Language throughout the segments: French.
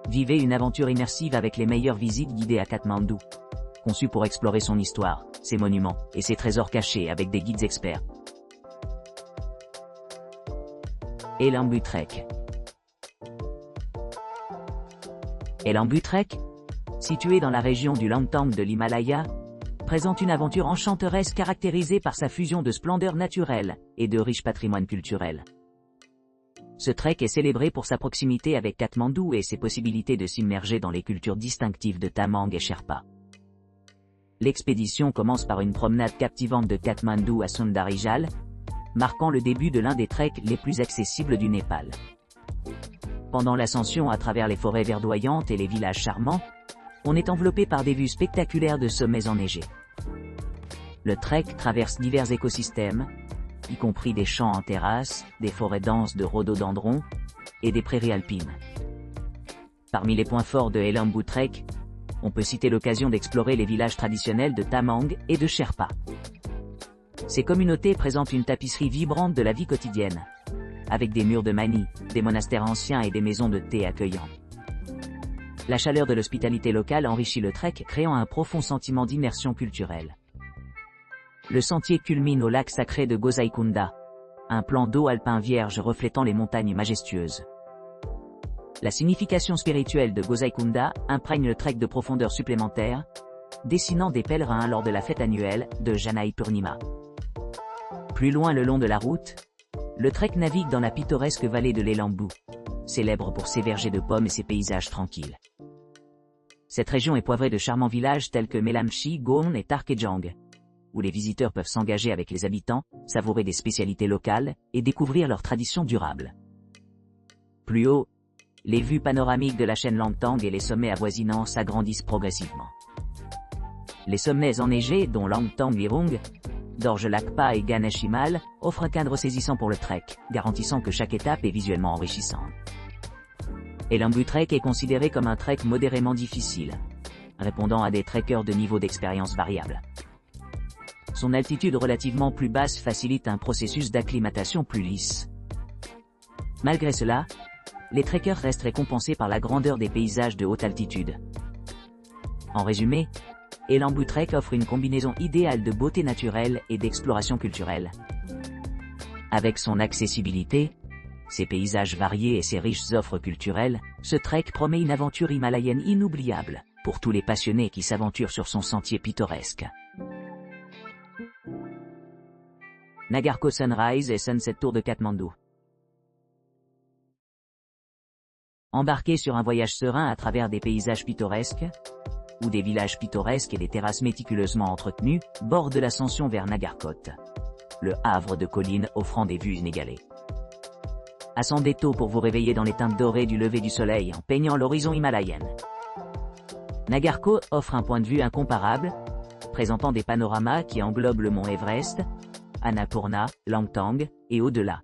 Vivez une aventure immersive avec les meilleures visites guidées à Katmandou. Conçu pour explorer son histoire, ses monuments et ses trésors cachés avec des guides experts. Elambu Trek. Elambu Trek, situé dans la région du Langtang de l'Himalaya, présente une aventure enchanteresse caractérisée par sa fusion de splendeur naturelle et de riche patrimoine culturel. Ce trek est célébré pour sa proximité avec Katmandou et ses possibilités de s'immerger dans les cultures distinctives de Tamang et Sherpa. L'expédition commence par une promenade captivante de Katmandou à Sundarijal, marquant le début de l'un des treks les plus accessibles du Népal. Pendant l'ascension à travers les forêts verdoyantes et les villages charmants, on est enveloppé par des vues spectaculaires de sommets enneigés. Le trek traverse divers écosystèmes, y compris des champs en terrasse, des forêts denses de rhododendrons et des prairies alpines. Parmi les points forts de Elambu Trek, on peut citer l'occasion d'explorer les villages traditionnels de Tamang et de Sherpa. Ces communautés présentent une tapisserie vibrante de la vie quotidienne, avec des murs de mani, des monastères anciens et des maisons de thé accueillants. La chaleur de l'hospitalité locale enrichit le trek, créant un profond sentiment d'immersion culturelle. Le sentier culmine au lac sacré de Gosaikunda, un plan d'eau alpin vierge reflétant les montagnes majestueuses. La signification spirituelle de Gosaikunda imprègne le trek de profondeur supplémentaire, dessinant des pèlerins lors de la fête annuelle de Janai Purnima. Plus loin le long de la route, le trek navigue dans la pittoresque vallée de l'Elambu, célèbre pour ses vergers de pommes et ses paysages tranquilles. Cette région est poivrée de charmants villages tels que Melamchi, Gon et Tarkejang, où les visiteurs peuvent s'engager avec les habitants, savourer des spécialités locales et découvrir leurs traditions durables. Plus haut, les vues panoramiques de la chaîne Langtang et les sommets avoisinants s'agrandissent progressivement. Les sommets enneigés, dont Langtang Lirung, Dorje Lakpa et Ganesh Himal, offrent un cadre saisissant pour le trek, garantissant que chaque étape est visuellement enrichissante. Elambu Trek est considéré comme un trek modérément difficile, répondant à des trekkers de niveau d'expérience variable. Son altitude relativement plus basse facilite un processus d'acclimatation plus lisse. Malgré cela, les trekkers restent récompensés par la grandeur des paysages de haute altitude. En résumé, Elambu Trek offre une combinaison idéale de beauté naturelle et d'exploration culturelle. Avec son accessibilité, ses paysages variés et ses riches offres culturelles, ce trek promet une aventure himalayenne inoubliable pour tous les passionnés qui s'aventurent sur son sentier pittoresque. Nagarko Sunrise et Sunset Tour de Katmandou. Embarquez sur un voyage serein à travers des paysages pittoresques, ou des villages pittoresques et des terrasses méticuleusement entretenues, bordent l'ascension vers Nagarkot, le havre de collines offrant des vues inégalées. Ascendez tôt pour vous réveiller dans les teintes dorées du lever du soleil en peignant l'horizon himalayen. Nagarko offre un point de vue incomparable, présentant des panoramas qui englobent le mont Everest, Annapurna, Langtang, et au-delà.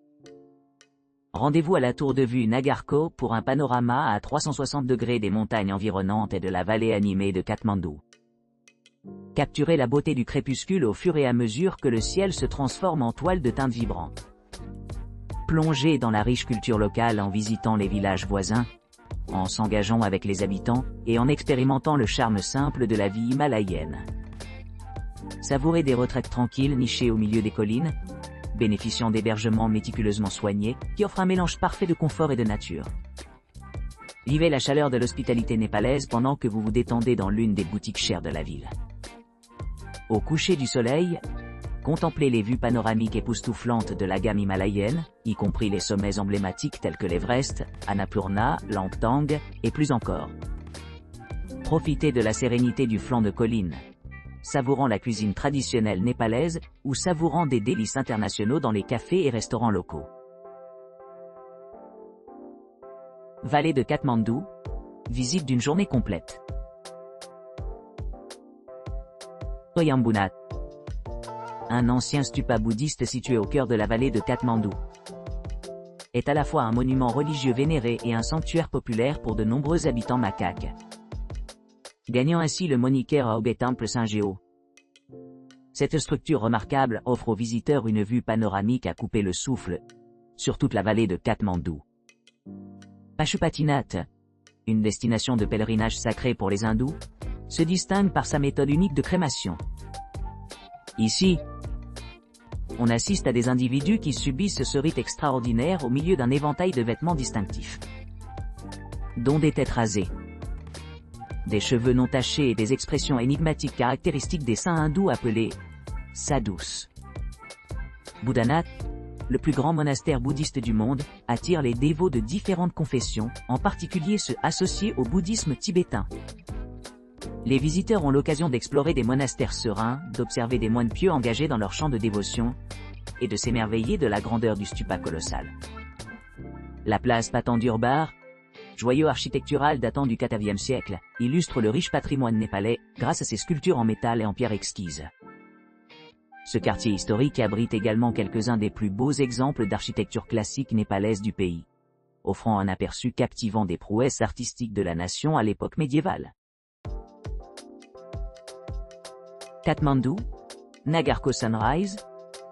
Rendez-vous à la tour de vue Nagarko pour un panorama à 360 degrés des montagnes environnantes et de la vallée animée de Katmandou. Capturez la beauté du crépuscule au fur et à mesure que le ciel se transforme en toile de teintes vibrantes. Plongez dans la riche culture locale en visitant les villages voisins, en s'engageant avec les habitants et en expérimentant le charme simple de la vie himalayenne. Savourez des retraites tranquilles nichées au milieu des collines, bénéficiant d'hébergements méticuleusement soignés, qui offrent un mélange parfait de confort et de nature. Vivez la chaleur de l'hospitalité népalaise pendant que vous vous détendez dans l'une des boutiques chères de la ville. Au coucher du soleil, contemplez les vues panoramiques époustouflantes de la gamme himalayenne, y compris les sommets emblématiques tels que l'Everest, Annapurna, Langtang, et plus encore. Profitez de la sérénité du flanc de colline, savourant la cuisine traditionnelle népalaise ou savourant des délices internationaux dans les cafés et restaurants locaux. Vallée de Katmandou, visite d'une journée complète. Soyambunat, un ancien stupa bouddhiste situé au cœur de la vallée de Katmandou, est à la fois un monument religieux vénéré et un sanctuaire populaire pour de nombreux habitants macaques, gagnant ainsi le moniker Aobe Temple Saint-Géo. Cette structure remarquable offre aux visiteurs une vue panoramique à couper le souffle sur toute la vallée de Katmandou. Pashupatinath, une destination de pèlerinage sacrée pour les hindous, se distingue par sa méthode unique de crémation. Ici, on assiste à des individus qui subissent ce rite extraordinaire au milieu d'un éventail de vêtements distinctifs, dont des têtes rasées, des cheveux non tachés et des expressions énigmatiques caractéristiques des saints hindous appelés sadhus. Buddhanath, le plus grand monastère bouddhiste du monde, attire les dévots de différentes confessions, en particulier ceux associés au bouddhisme tibétain. Les visiteurs ont l'occasion d'explorer des monastères sereins, d'observer des moines pieux engagés dans leur chant de dévotion, et de s'émerveiller de la grandeur du stupa colossal. La place Patan Durbar, joyau architectural datant du XIVe siècle, illustre le riche patrimoine népalais, grâce à ses sculptures en métal et en pierre exquise. Ce quartier historique abrite également quelques-uns des plus beaux exemples d'architecture classique népalaise du pays, offrant un aperçu captivant des prouesses artistiques de la nation à l'époque médiévale. Katmandou, Nagarko Sunrise,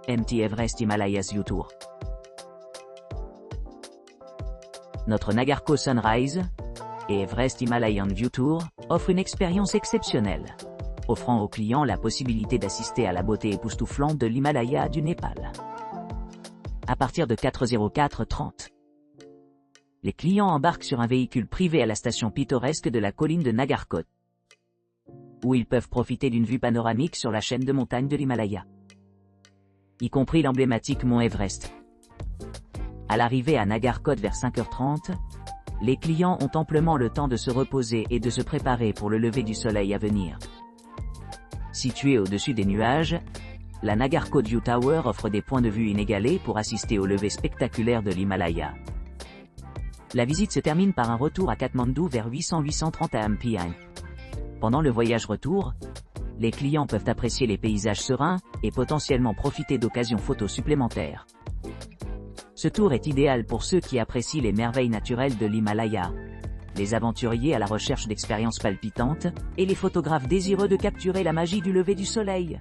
MT Everest Himalayas View Tour. Notre Nagarko Sunrise et Everest Himalayan View Tour offre une expérience exceptionnelle, offrant aux clients la possibilité d'assister à la beauté époustouflante de l'Himalaya du Népal. À partir de 4:04:30, les clients embarquent sur un véhicule privé à la station pittoresque de la colline de Nagarkot, où ils peuvent profiter d'une vue panoramique sur la chaîne de montagnes de l'Himalaya, y compris l'emblématique mont Everest. À l'arrivée à Nagarkot vers 5h30, les clients ont amplement le temps de se reposer et de se préparer pour le lever du soleil à venir. Située au-dessus des nuages, la Nagarkot View Tower offre des points de vue inégalés pour assister au lever spectaculaire de l'Himalaya. La visite se termine par un retour à Katmandou vers 800-830 am. Pendant le voyage retour, les clients peuvent apprécier les paysages sereins et potentiellement profiter d'occasions photos supplémentaires. Ce tour est idéal pour ceux qui apprécient les merveilles naturelles de l'Himalaya, les aventuriers à la recherche d'expériences palpitantes, et les photographes désireux de capturer la magie du lever du soleil.